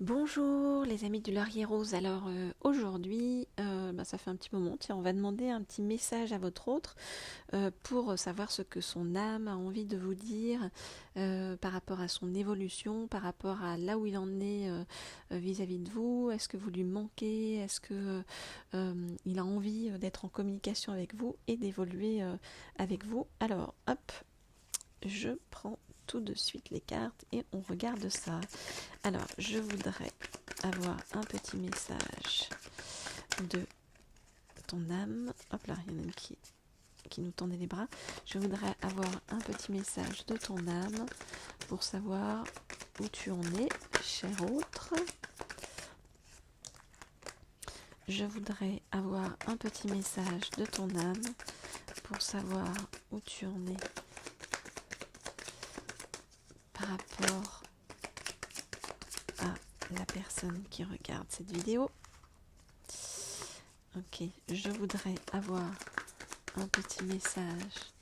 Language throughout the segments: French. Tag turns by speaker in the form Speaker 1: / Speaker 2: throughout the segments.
Speaker 1: Bonjour les amis du Laurier Rose. Alors aujourd'hui, ça fait un petit moment, tiens, on va demander un petit message à votre autre pour savoir ce que son âme a envie de vous dire par rapport à son évolution, par rapport à là où il en est vis-à-vis de vous. Est-ce que vous lui manquez? Est-ce que il a envie d'être en communication avec vous et d'évoluer avec vous? Alors hop, je prends tout de suite les cartes et on regarde ça. Alors, je voudrais avoir un petit message de ton âme. Hop là, il y en a une qui nous tendait les bras. Je voudrais avoir un petit message de ton âme pour savoir où tu en es, cher autre. Je voudrais avoir un petit message de ton âme pour savoir où tu en es par rapport à la personne qui regarde cette vidéo. Ok, je voudrais avoir un petit message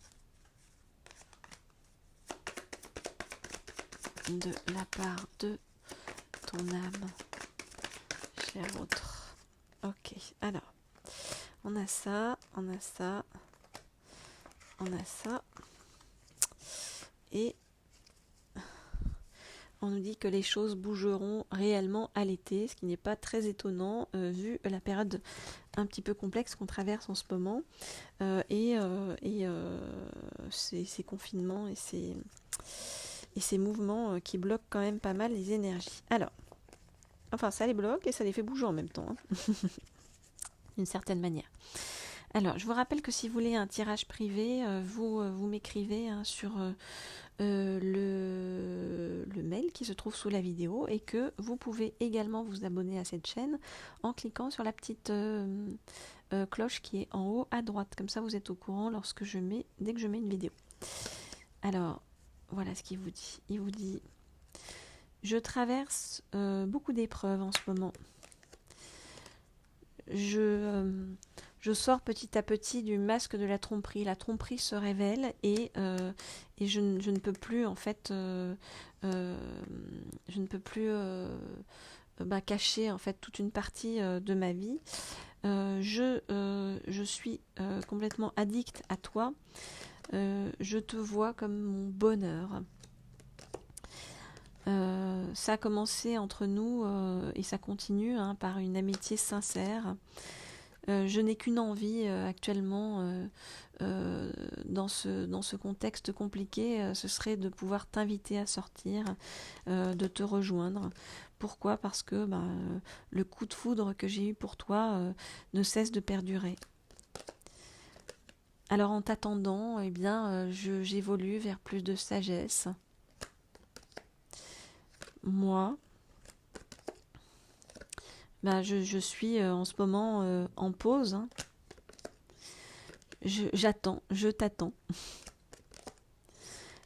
Speaker 1: de la part de ton âme, cher autre. Ok, alors, on a ça, on a ça, on a ça. Et on nous dit que les choses bougeront réellement à l'été, ce qui n'est pas très étonnant vu la période un petit peu complexe qu'on traverse en ce moment et ces confinements et ces mouvements qui bloquent quand même pas mal les énergies. Alors, enfin ça les bloque et ça les fait bouger en même temps, hein, d'une certaine manière. Alors, je vous rappelle que si vous voulez un tirage privé, vous m'écrivez sur le mail qui se trouve sous la vidéo et que vous pouvez également vous abonner à cette chaîne en cliquant sur la petite cloche qui est en haut à droite. Comme ça, vous êtes au courant dès que je mets une vidéo. Alors, voilà ce qu'il vous dit. Il vous dit « Je traverse beaucoup d'épreuves en ce moment. Je sors petit à petit du masque de la tromperie. La tromperie se révèle et je ne peux plus en fait, je ne peux plus cacher en fait toute une partie de ma vie. Je suis complètement addict à toi. Je te vois comme mon bonheur. Ça a commencé entre nous et ça continue par une amitié sincère. Je n'ai qu'une envie actuellement dans ce contexte compliqué, ce serait de pouvoir t'inviter à sortir, de te rejoindre. Pourquoi? Parce que le coup de foudre que j'ai eu pour toi ne cesse de perdurer. Alors en t'attendant, eh bien, j'évolue vers plus de sagesse. Moi, je suis en ce moment en pause. Hein. J'attends, je t'attends.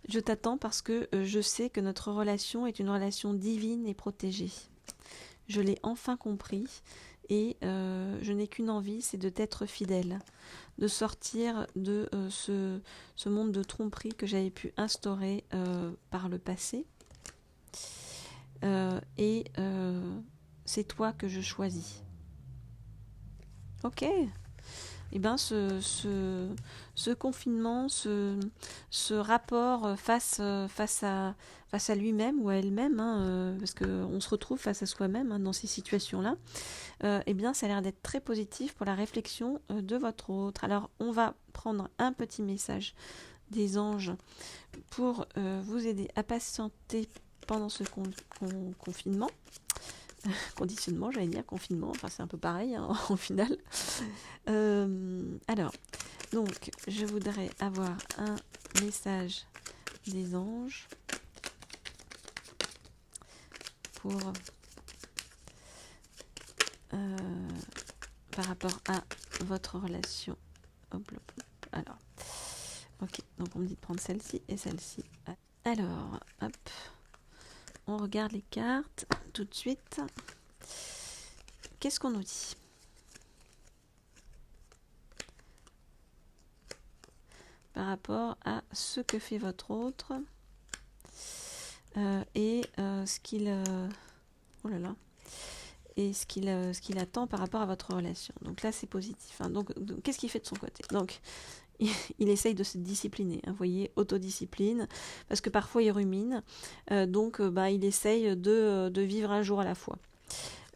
Speaker 1: Je t'attends parce que je sais que notre relation est une relation divine et protégée. Je l'ai enfin compris et je n'ai qu'une envie, c'est de t'être fidèle, de sortir de ce monde de tromperie que j'avais pu instaurer par le passé. Et c'est toi que je choisis. Ok. Eh bien, ce confinement, ce rapport face à lui-même ou à elle-même, parce qu'on se retrouve face à soi-même dans ces situations-là, eh bien, ça a l'air d'être très positif pour la réflexion de votre autre. Alors, on va prendre un petit message des anges pour vous aider à patienter pendant ce confinement. Conditionnement, j'allais dire confinement, enfin c'est un peu pareil au final. Alors, donc, je voudrais avoir un message des anges pour par rapport à votre relation. Hop, hop, hop. Alors, ok, donc on me dit de prendre celle-ci et celle-ci. Alors, hop, on regarde les cartes tout de suite. Qu'est-ce qu'on nous dit? Par rapport à ce que fait votre autre et ce qu'il... oh là là, ce qu'il attend par rapport à votre relation. Donc là, c'est positif. Hein. Donc qu'est-ce qu'il fait de son côté? Donc, il essaye de se discipliner, hein, vous voyez, autodiscipline, parce que parfois il rumine, il essaye de vivre un jour à la fois.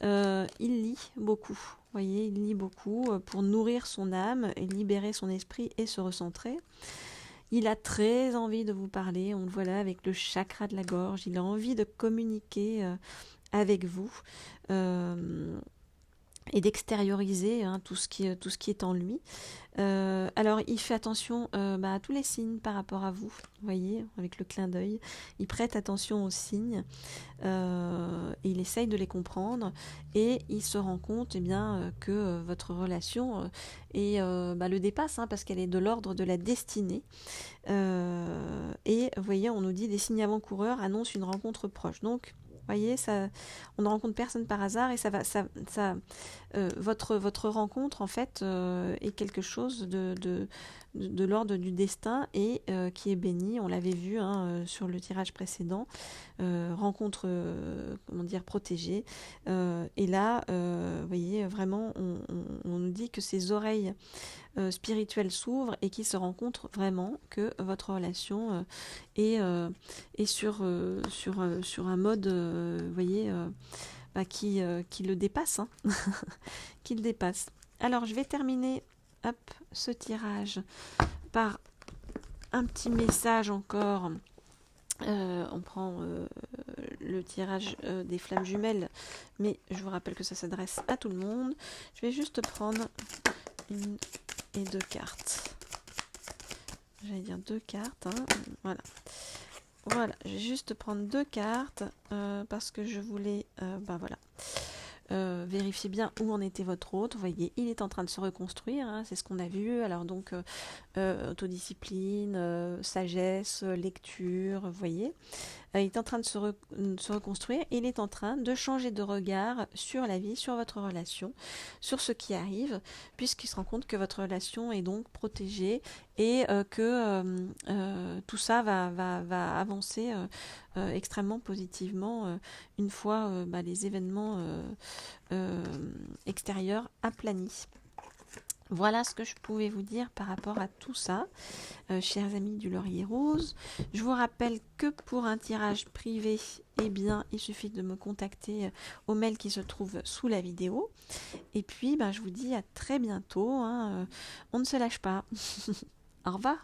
Speaker 1: Il lit beaucoup, vous voyez, il lit beaucoup pour nourrir son âme, et libérer son esprit et se recentrer. Il a très envie de vous parler, on le voit là avec le chakra de la gorge, il a envie de communiquer avec vous. Et d'extérioriser tout ce qui est en lui. Alors il fait attention à tous les signes par rapport à vous, vous voyez, avec le clin d'œil. Il prête attention aux signes, il essaye de les comprendre et il se rend compte que votre relation le dépasse, hein, parce qu'elle est de l'ordre de la destinée. Et vous voyez, on nous dit des signes avant-coureurs annoncent une rencontre proche. Donc, vous voyez, on ne rencontre personne par hasard et votre rencontre en fait est quelque chose de l'ordre du destin et qui est béni. On l'avait vu sur le tirage précédent, rencontre protégée. Et là, vous voyez, vraiment, on nous dit que ces oreilles spirituelles s'ouvrent et qu'ils se rencontrent vraiment, que votre relation est sur un mode, vous voyez, qui le dépasse, hein. Qui le dépasse. Alors, je vais terminer ce tirage par un petit message encore. On prend le tirage des flammes jumelles, mais je vous rappelle que ça s'adresse à tout le monde. Je vais juste prendre une et 2 cartes. J'allais dire 2 cartes, hein. Voilà, je vais juste prendre 2 cartes parce que je voulais vérifier bien où en était votre hôte. Vous voyez, il est en train de se reconstruire, hein, c'est ce qu'on a vu. Alors donc, autodiscipline, sagesse, lecture, vous voyez. Il est en train de se reconstruire et il est en train de changer de regard sur la vie, sur votre relation, sur ce qui arrive, puisqu'il se rend compte que votre relation est donc protégée et que tout ça va avancer extrêmement positivement une fois les événements extérieurs aplanis. Voilà ce que je pouvais vous dire par rapport à tout ça, chers amis du Laurier Rose. Je vous rappelle que pour un tirage privé, il suffit de me contacter au mail qui se trouve sous la vidéo. Et puis, je vous dis à très bientôt, hein, on ne se lâche pas. Au revoir.